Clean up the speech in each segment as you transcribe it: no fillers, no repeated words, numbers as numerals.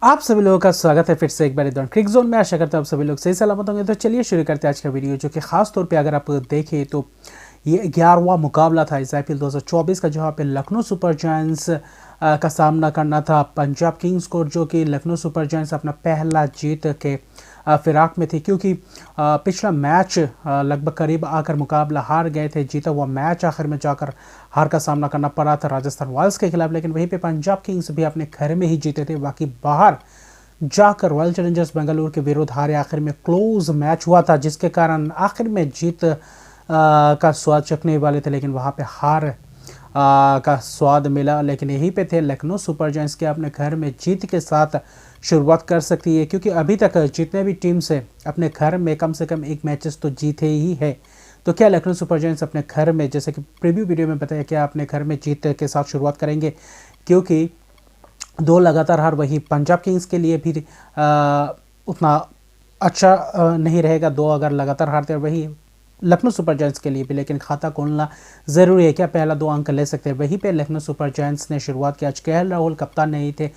आप सभी लोगों का स्वागत है फिर से एक बार इधर क्रिक जोन में। आशा करता हूँ आप सभी लोग सही सलामत होंगे। तो चलिए शुरू करते हैं आज का वीडियो, जो कि खास तौर पे अगर आप देखें तो ये 11वां मुकाबला था इस IPL 2024 का, जहाँ पे लखनऊ सुपर जायंट्स का सामना करना था पंजाब किंग्स को, जो कि लखनऊ सुपर जायंट्स अपना पहला जीत के फिराक में थी, क्योंकि पिछला मैच लगभग करीब आकर मुकाबला हार गए थे। जीता हुआ मैच आखिर में जाकर हार का सामना करना पड़ा था राजस्थान रॉयल्स के खिलाफ, लेकिन वहीं पे पंजाब किंग्स भी अपने घर में ही जीते थे। बाकी बाहर जाकर रॉयल चैलेंजर्स बेंगलुरु के विरुद्ध हारे। आखिर में क्लोज मैच हुआ था, जिसके कारण आखिर में जीत का स्वाद चखने वाले थे, लेकिन वहाँ पे हार का स्वाद मिला। लेकिन यहीं पे थे लखनऊ सुपर जायंट्स के अपने घर में जीत के साथ शुरुआत कर सकती है, क्योंकि अभी तक जितने भी टीम्स है अपने घर में कम से कम एक मैचेस तो जीते ही है। तो क्या लखनऊ सुपर जायंट्स अपने घर में, जैसे कि प्रीव्यू वीडियो में बताया, क्या अपने घर में जीत के साथ शुरुआत करेंगे? क्योंकि दो लगातार हार वही पंजाब किंग्स के लिए भी उतना अच्छा नहीं रहेगा, दो अगर लगातार हारते हैं, वही लखनऊ सुपर जायंट्स के लिए भी। लेकिन खाता खोलना ज़रूरी है, क्या पहला 2 अंक ले सकते हैं? वहीं पे लखनऊ सुपर जायंट्स ने शुरुआत की। आज KL राहुल कप्तान नहीं थे,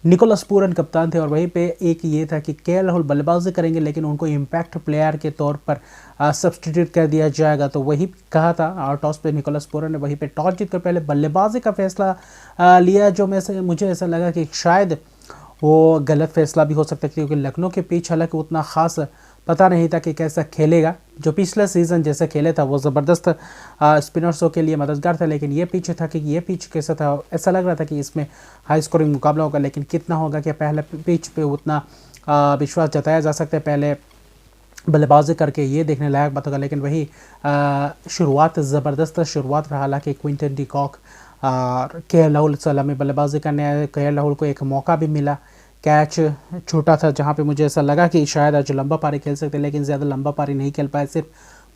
निकोलस पूरन कप्तान थे, और वहीं पे एक ये था कि KL राहुल बल्लेबाजी करेंगे, लेकिन उनको इम्पैक्ट प्लेयर के तौर पर सब्सटीट्यूट कर दिया जाएगा। तो वही कहा था, और टॉस पे निकोलस पूरन ने वहीं पे टॉस जीतकर पहले बल्लेबाजी का फैसला लिया, जो मुझे ऐसा लगा कि शायद वो गलत फैसला भी हो सकता है, क्योंकि लखनऊ के पिच हालांकि उतना खास पता नहीं था कि कैसा खेलेगा। जो पिछले सीज़न जैसे खेले था वो ज़बरदस्त स्पिनर्सों के लिए मददगार था, लेकिन ये पिच था कि ये पिच कैसा था, ऐसा लग रहा था कि इसमें हाई स्कोरिंग मुकाबला होगा। लेकिन कितना होगा, कि पहले पिच पे उतना विश्वास जताया जा सकता है पहले बल्लेबाजी करके, ये देखने लायक बात होगा। लेकिन वही शुरुआत ज़बरदस्त शुरुआत रहा। हालांकि क्विंटन डी कॉक और KL राहुल सलामी बल्लेबाजी करने आए। KL राहुल को एक मौका भी मिला, कैच छोटा था, जहां पे मुझे ऐसा लगा कि शायद आज लंबा पारी खेल सकते, लेकिन ज़्यादा लंबा पारी नहीं खेल पाए, सिर्फ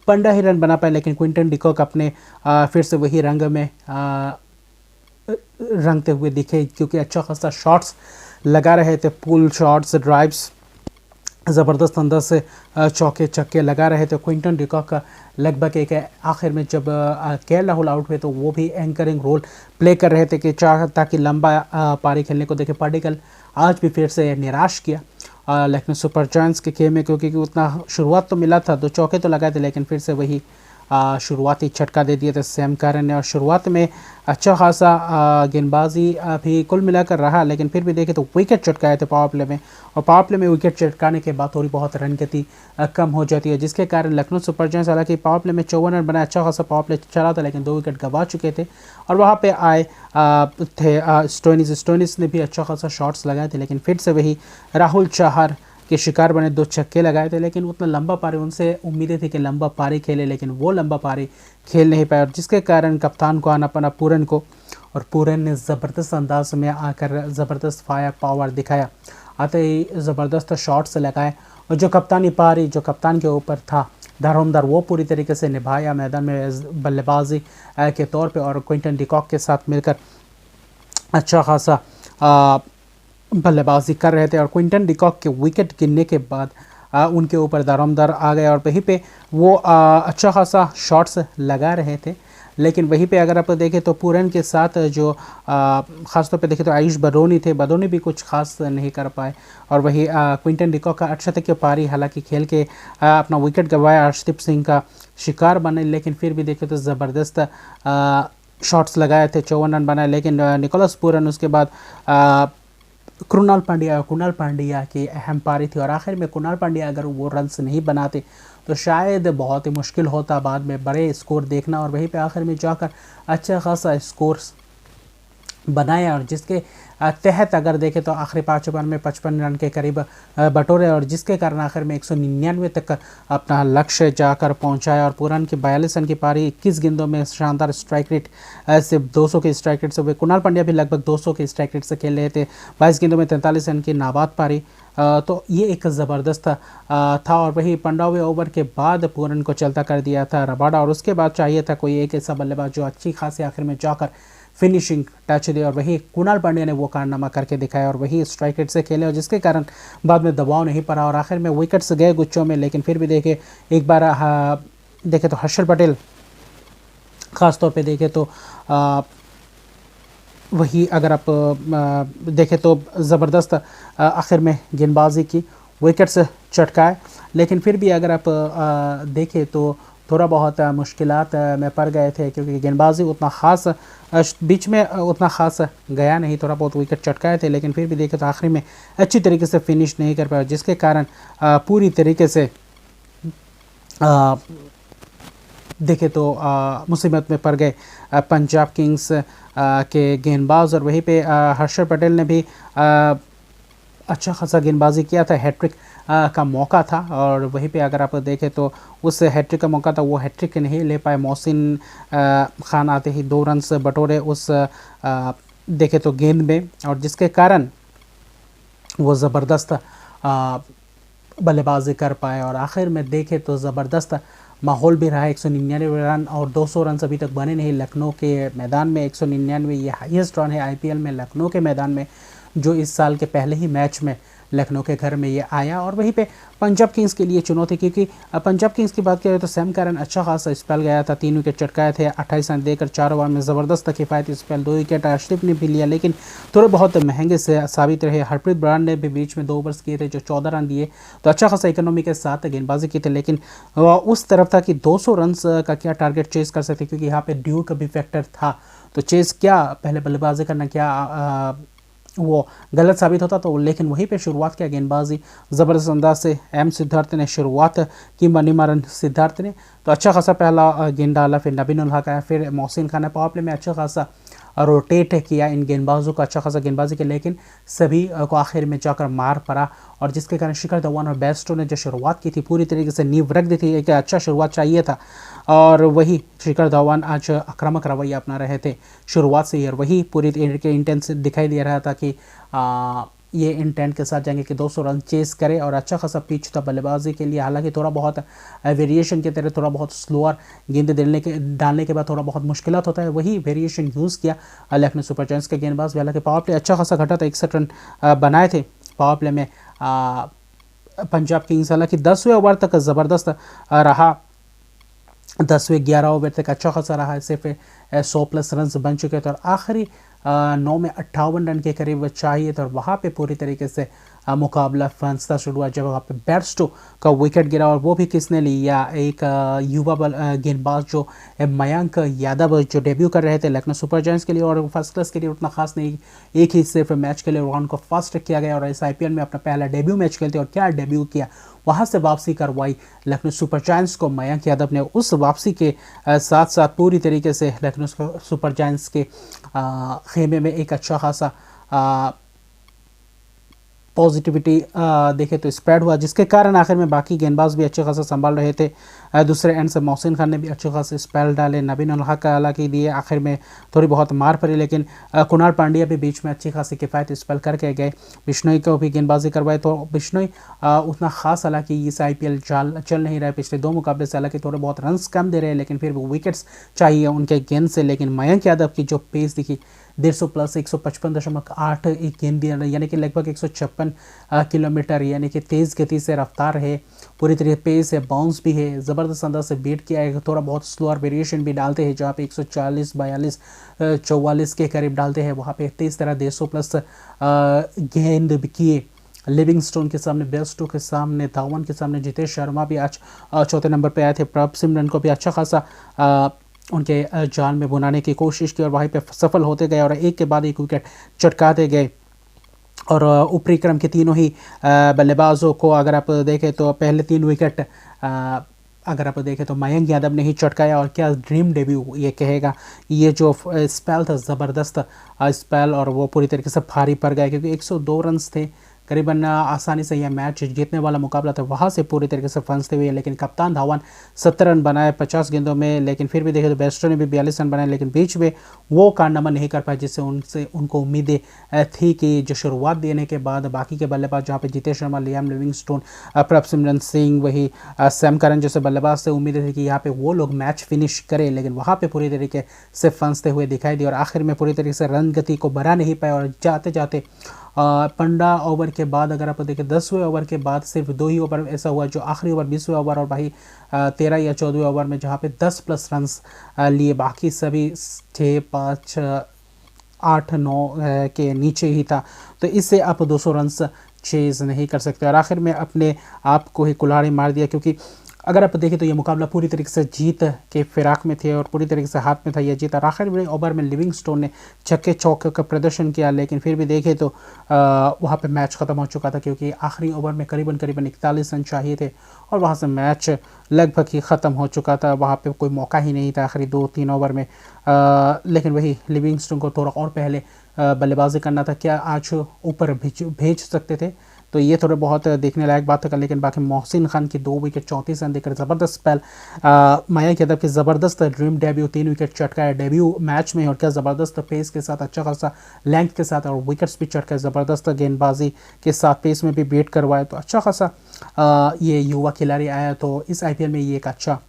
15 ही रन बना पाए। लेकिन क्विंटन डी कॉक अपने फिर से वही रंग में रंगते हुए दिखे, क्योंकि अच्छा खासा शॉट्स लगा रहे थे, पुल शॉट्स, ड्राइव्स, ज़बरदस्त अंदर से चौके छक्के लगा रहे थे। क्विंटन डी कॉक का लगभग एक आखिर में जब KL राहुल आउट हुए तो वो भी एंकरिंग रोल प्ले कर रहे थे, कि ताकि लंबा पारी खेलने को देखे। पार्टिकल आज भी फिर से निराश किया लखनऊ सुपर जायंट्स के खेल में, क्योंकि उतना शुरुआत तो मिला था, 2 चौके तो लगाए थे, लेकिन फिर से वही शुरुआती झटका दे दिए थे सैम करन ने। और शुरुआत में अच्छा खासा गेंदबाजी भी कुल मिलाकर रहा, लेकिन फिर भी देखें तो विकेट चटकाए थे पावर प्ले में, और पावर प्ले में विकेट चटकाने के बाद थोड़ी बहुत रन गति कम हो जाती है, जिसके कारण लखनऊ सुपर जायंट्स हालांकि पावर प्ले में 54 रन बनाया, अच्छा खासा पावर प्ले चला था, लेकिन 2 विकेट गंवा चुके थे। और वहाँ पे आए थे स्टोइनिस ने भी अच्छा खासा शॉट्स लगाए थे, लेकिन फिर से वही राहुल चाहर के शिकार बने, 2 छक्के लगाए थे। लेकिन उतना लंबा पारी, उनसे उम्मीदें थी कि लंबा पारी खेले, लेकिन वो लंबा पारी खेल नहीं पाए, और जिसके कारण कप्तान को आना पड़ा पूरन को, और पूरन ने ज़बरदस्त अंदाज में आकर ज़बरदस्त फायर पावर दिखाया, आते ही ज़बरदस्त शॉट्स लगाए। और जो कप्तानी पारी जो कप्तान के ऊपर था दारोमदार, वो पूरी तरीके से निभाया मैदान में बल्लेबाजी के तौर पे, और क्विंटन डी कॉक के साथ मिलकर अच्छा खासा बल्लेबाजी कर रहे थे। और क्विंटन डी कॉक के विकेट गिरने के बाद उनके ऊपर दारोमदार आ गए, और वहीं पे वो अच्छा खासा शॉट्स लगा रहे थे। लेकिन वहीं पे अगर आप देखें तो पूरन के साथ जो ख़ासतौर पे देखें तो आयुष बदोनी थे, बदोनी भी कुछ खास नहीं कर पाए। और वही क्विंटन डी कॉक का 68 की पारी हालांकि खेल के अपना विकेट गंवाया, अर्शदीप सिंह का शिकार बने, लेकिन फिर भी देखें तो ज़बरदस्त शॉट्स लगाए थे, 54 रन बनाए। लेकिन निकोलस पूरन उसके बाद कृणाल पांड्या की अहम पारी थी, और आखिर में कृणाल पांड्या अगर वो रन्स नहीं बनाते तो शायद बहुत ही मुश्किल होता बाद में बड़े स्कोर देखना, और वहीं पे आखिर में जाकर अच्छा खासा स्कोर्स बनाया, और जिसके तहत अगर देखें तो आखिरी 5 ओवर में 55 रन के करीब बटोरे, और जिसके कारण आखिर में 199 तक अपना लक्ष्य जाकर पहुंचाया। और पूरन की 42 रन की पारी 21 गेंदों में शानदार स्ट्राइक रेट से 200 के स्ट्राइक रेट से हुए। कुणाल पांड्या भी लगभग 200 के स्ट्राइक रेट से खेल रहे थे, 22 गेंदों में 43 रन की नाबाद पारी। तो ये एक ज़बरदस्त था। और वही 15वें ओवर के बाद पूरन को चलता कर दिया था रबाडा, और उसके बाद चाहिए था कोई एक ऐसा बल्लेबाज जो अच्छी खासी आखिर में जाकर फिनिशिंग टच दे, और वही कुणाल पांड्या ने वो कारनामा करके दिखाया, और वही स्ट्राइक रेट से खेले, और जिसके कारण बाद में दबाव नहीं पड़ा, और आखिर में विकेट्स गए गुच्छों में। लेकिन फिर भी देखे एक बार देखे तो हर्षल पटेल ख़ास तौर पे देखे तो वही अगर आप देखें तो ज़बरदस्त आखिर में गेंदबाजी की, विकेट्स चटकाए, लेकिन फिर भी अगर आप देखें तो थोड़ा बहुत मुश्किलात में पड़ गए थे, क्योंकि गेंदबाजी उतना ख़ास बीच में उतना ख़ास गया नहीं, थोड़ा बहुत विकेट चटकाए थे, लेकिन फिर भी देखें तो आखिरी में अच्छी तरीके से फिनिश नहीं कर पाया, जिसके कारण पूरी तरीके से देखे तो मुसीबत में पड़ गए पंजाब किंग्स के गेंदबाज। और वहीं पे हर्षद पटेल ने भी अच्छा खासा गेंदबाजी किया था, हैट्रिक का मौका था, और वहीं पे अगर आप देखें तो उस हैट्रिक का मौका था, वो हैट्रिक नहीं ले पाए। मोहसिन खान आते ही 2 रन बटोरे उस देखे तो गेंद में, और जिसके कारण वो ज़बरदस्त बल्लेबाजी कर पाए, और आखिर में देखें तो ज़बरदस्त माहौल भी रहा। 199 रन और 200 रन अभी तक बने नहीं लखनऊ के मैदान में। 199 ये हाईएस्ट रन है आईपीएल में लखनऊ के मैदान में, जो इस साल के पहले ही मैच में लखनऊ के घर में ये आया। और वहीं पे पंजाब किंग्स के लिए चुनौती, क्योंकि पंजाब किंग्स की बात करें तो सैम करन अच्छा खासा स्पेल गया था, 3 विकेट चटकाए थे, 28 रन देकर 4 ओवर में ज़बरदस्त किफ़ायती स्पेल, 2 विकेट अर्शदीप ने भी लिया, लेकिन थोड़े बहुत महंगे से साबित रहे। हरप्रीत बराड़ ने भी बीच में 2 ओवर्स किए थे जो 14 रन दिए, तो अच्छा खासा इकोनॉमी के साथ गेंदबाजी की थी, लेकिन उस तरफ था कि 200 रन का क्या टारगेट चेस कर सकते, क्योंकि यहाँ पे ड्यू का भी फैक्टर था, तो चेस क्या पहले बल्लेबाजी करना क्या वो गलत साबित होता। तो लेकिन वहीं पे शुरुआत किया गेंदबाजी ज़बरदस्त अंदाज से एम सिद्धार्थ ने शुरुआत की, मनीमारन सिद्धार्थ ने तो अच्छा खासा पहला गेंद डाला, फिर नबीन उल हक आया, फिर मोहसिन खान ने पावर प्ले में अच्छा खासा रोटेट किया इन गेंदबाजों को, अच्छा खासा गेंदबाजी की, लेकिन सभी को आखिर में जाकर मार पड़ा, और जिसके कारण शिखर धवन और बेस्टो ने जो शुरुआत की थी पूरी तरीके से नींव रख दी थी, एक अच्छा शुरुआत चाहिए था, और वही शिखर धवन आज आक्रामक रवैया अपना रहे थे शुरुआत से ही, और वही पूरी तरीके इंटेंस दिखाई दे रहा था कि ये इंटेंट के साथ जाएंगे कि 200 रन चेस करे, और अच्छा खासा पिच था बल्लेबाजी के लिए। हालांकि थोड़ा बहुत वेरिएशन के तरह थोड़ा बहुत स्लोअर गेंद डालने के बाद थोड़ा बहुत मुश्किलात होता है, वही वेरिएशन यूज़ किया लखनऊ सुपर जायंट्स के गेंदबाज। हालांकि पावर प्ले अच्छा खासा घटा था, 61 रन बनाए थे पावर प्ले में पंजाब किंग्स। हालांकि 10वें ओवर तक ज़बरदस्त रहा, 10वें 11 ओवर तक अच्छा खासा रहा, सिर्फ 100+ रन बन चुके थे, और आखिरी 9 में 58 रन के करीब चाहिए था, और वहाँ पे पूरी तरीके से मुकाबला फंसता शुरू हुआ जब वहाँ पे बेयरस्टो का विकेट गिरा, और वो भी किसने लिया, एक युवा गेंदबाज जो मयंक यादव जो डेब्यू कर रहे थे लखनऊ सुपर जायंट्स के लिए, और फर्स्ट क्लास के लिए उतना खास नहीं, एक ही सिर्फ मैच के लिए उनको फर्स्ट किया गया, और इस आईपीएल में अपना पहला डेब्यू मैच खेलते, और क्या डेब्यू किया, वहाँ से वापसी करवाई लखनऊ सुपर जायंट्स को मयंक यादव ने। उस वापसी के साथ साथ पूरी तरीके से लखनऊ सुपर जायंट्स के खेमे में एक अच्छा खासा पॉजिटिविटी देखे तो स्प्रेड हुआ, जिसके कारण आखिर में बाकी गेंदबाज भी अच्छे खासा संभाल रहे थे। दूसरे एंड से मोहसिन खान ने भी अच्छे खासे स्पेल डाले, नबीन उल हक हालांकि दिए, आखिर में थोड़ी बहुत मार पड़ी, लेकिन कुणाल पांड्या भी बीच में अच्छी खासी किफ़ायती स्पेल करके गए। बिश्नोई को भी गेंदबाजी करवाए, तो बिश्नोई उतना खास हालांकि इस आईपीएल चल नहीं रहा है पिछले 2 मुकाबले से, हालांकि थोड़े बहुत रन्स कम दे रहे हैं, लेकिन फिर भी विकेट्स चाहिए उनके गेंद से। लेकिन मयंक यादव की जो पेस दिखी 150+ 155.8 एक गेंद दिया, यानी कि लगभग 156 किलोमीटर, यानी कि तेज़ गति से रफ्तार है, पूरी तरह पेस है, बाउंस भी है, ज़बरदस्त अंदाज से बीट किया है। थोड़ा बहुत स्लोअर वेरिएशन भी डालते हैं, जहाँ पे 140 42 44 के करीब डालते हैं, वहाँ पे तेज़ तरह 150+ गेंद भी किए। लिविंगस्टोन के सामने, बेयरस्टो के सामने, धवन के सामने, जितेश शर्मा भी आज चौथे नंबर पे आए थे, प्रभ सिमरन को भी अच्छा खासा उनके जाल में बुनाने की कोशिश की, और वहीं पे सफल होते गए, और एक के बाद एक विकेट चटकाते गए। और ऊपरी क्रम के तीनों ही बल्लेबाजों को अगर आप देखें तो पहले 3 विकेट अगर आप देखें तो मयंक यादव ने ही चटकाया, और क्या ड्रीम डेब्यू ये कहेगा। ये जो स्पेल था ज़बरदस्त स्पेल, और वो पूरी तरीके से भारी पड़ गए, क्योंकि 102 रन थे, करीबन आसानी से यह मैच जीतने वाला मुकाबला था, वहाँ से पूरी तरीके से फंसते हुए। लेकिन कप्तान धवन 70 रन बनाए 50 गेंदों में, लेकिन फिर भी देखें तो बेस्टो ने भी 42 रन बनाए, लेकिन बीच में वो कारनामा नहीं कर पाए जिससे उनको उम्मीदें थी कि जो शुरुआत देने के बाद बाकी के बल्लेबाज, जहाँ पे जितेश शर्मा, लियाम लिविंगस्टोन, प्रभ सिमरन सिंह, वही सैम करन जैसे बल्लेबाज से उम्मीदें थी कि यहाँ पे वो लोग मैच फिनिश करें, लेकिन वहाँ पे पूरी तरीके से फंसते हुए दिखाई दिए, और आखिर में पूरी तरीके से रन गति को बढ़ा नहीं पाए, और जाते जाते 15 ओवर के बाद अगर आप देखें 10वें ओवर के बाद सिर्फ 2 ही ओवर ऐसा हुआ, जो आखिरी ओवर 20वें ओवर, और भाई 13 या 14वें ओवर में जहाँ पे 10+ रन लिए, बाकी सभी 6 5 8-9 के नीचे ही था, तो इससे आप 200 रन चेज़ नहीं कर सकते और आखिर में अपने आप को ही कुल्हाड़ी मार दिया, क्योंकि अगर आप देखें तो ये मुकाबला पूरी तरीके से जीत के फिराक में थे और पूरी तरीके से हाथ में था ये जीत। और आखिर में ओवर में लिविंगस्टोन ने छक्के चौके का प्रदर्शन किया, लेकिन फिर भी देखें तो वहाँ पे मैच ख़त्म हो चुका था, क्योंकि आखिरी ओवर में करीबन 41 रन चाहिए थे और वहाँ से मैच लगभग ही ख़त्म हो चुका था। वहाँ पे कोई मौका ही नहीं था आखिरी 2-3 ओवर में। लेकिन वही लिविंगस्टोन को थोड़ा और पहले बल्लेबाजी करना था, क्या आज ऊपर भेज सकते थे, तो ये थोड़े बहुत देखने लायक बात है। लेकिन बाकी मोहसिन खान की 2 विकेट 34 रन देकर ज़बरदस्त स्पेल, मयंक यादव की ज़बरदस्त ड्रीम डेब्यू 3 विकेट चटकाया डेब्यू मैच में, और क्या ज़बरदस्त पेस के साथ, अच्छा खासा लेंथ के साथ और विकेट्स भी चटकाए, ज़बरदस्त गेंदबाजी के साथ पेस में भी बेट करवाया, तो अच्छा खासा ये युवा खिलाड़ी आया। तो इस IPL में ये एक अच्छा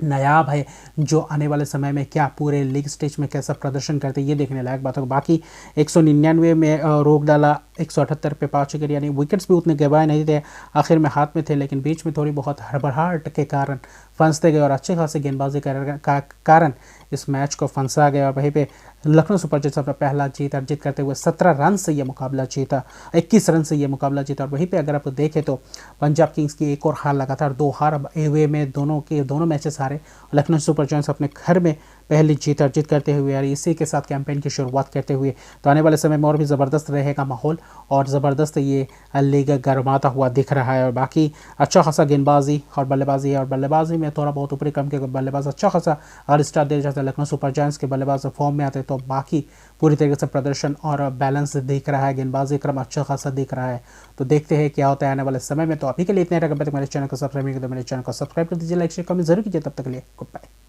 नायाब है जो आने वाले समय में क्या पूरे लीग स्टेज में कैसा प्रदर्शन करते ये देखने लायक बात होगा। बाकी 199 में रोक डाला, 178 पे 5 विकेट, यानी विकेट्स भी उतने गंवाए नहीं थे, आखिर में हाथ में थे, लेकिन बीच में थोड़ी बहुत हड़बड़ाहट के कारण फंसते गए और अच्छे खासे गेंदबाजी का कारण इस मैच को फंसा गया। और वहीं पे लखनऊ सुपर जायंट्स अपना पहला जीत अर्जित करते हुए 17 रन से ये मुकाबला जीता, 21 रन से ये मुकाबला जीता। और वहीं पे अगर आप देखें तो पंजाब किंग्स की एक और हार, लगातार 2 हार एवे में दोनों मैचेस हारे। लखनऊ सुपर जायंट्स अपने घर में पहली जीत अर्जित करते हुए और इसी के साथ कैंपेन की शुरुआत करते हुए, तो आने वाले समय में और भी ज़बरदस्त रहेगा माहौल और ज़बरदस्त ये लीग गर्माता हुआ दिख रहा है। और बाकी अच्छा खासा गेंदबाजी और बल्लेबाजी है, और बल्लेबाजी में थोड़ा बहुत ऊपरी क्रम के बल्लेबाज अच्छा खासा अगर स्टार दे जाते हैं लखनऊ सुपर जायंट्स के बल्लेबाज फॉर्म में आते हैं, तो बाकी पूरी तरीके से प्रदर्शन और बैलेंस दिख रहा है, गेंदबाजी क्रम अच्छा खासा दिख रहा है। तो देखते हैं क्या होता है आने वाले समय में। तो अभी के लिए इतने, अगर मेरे चैनल को सब्सक्राइब नहीं किया तो मेरे चैनल को सब्सक्राइब कर दीजिए, लाइक शेयर कमेंट जरूर कीजिए। तब तक के लिए गुड बाय।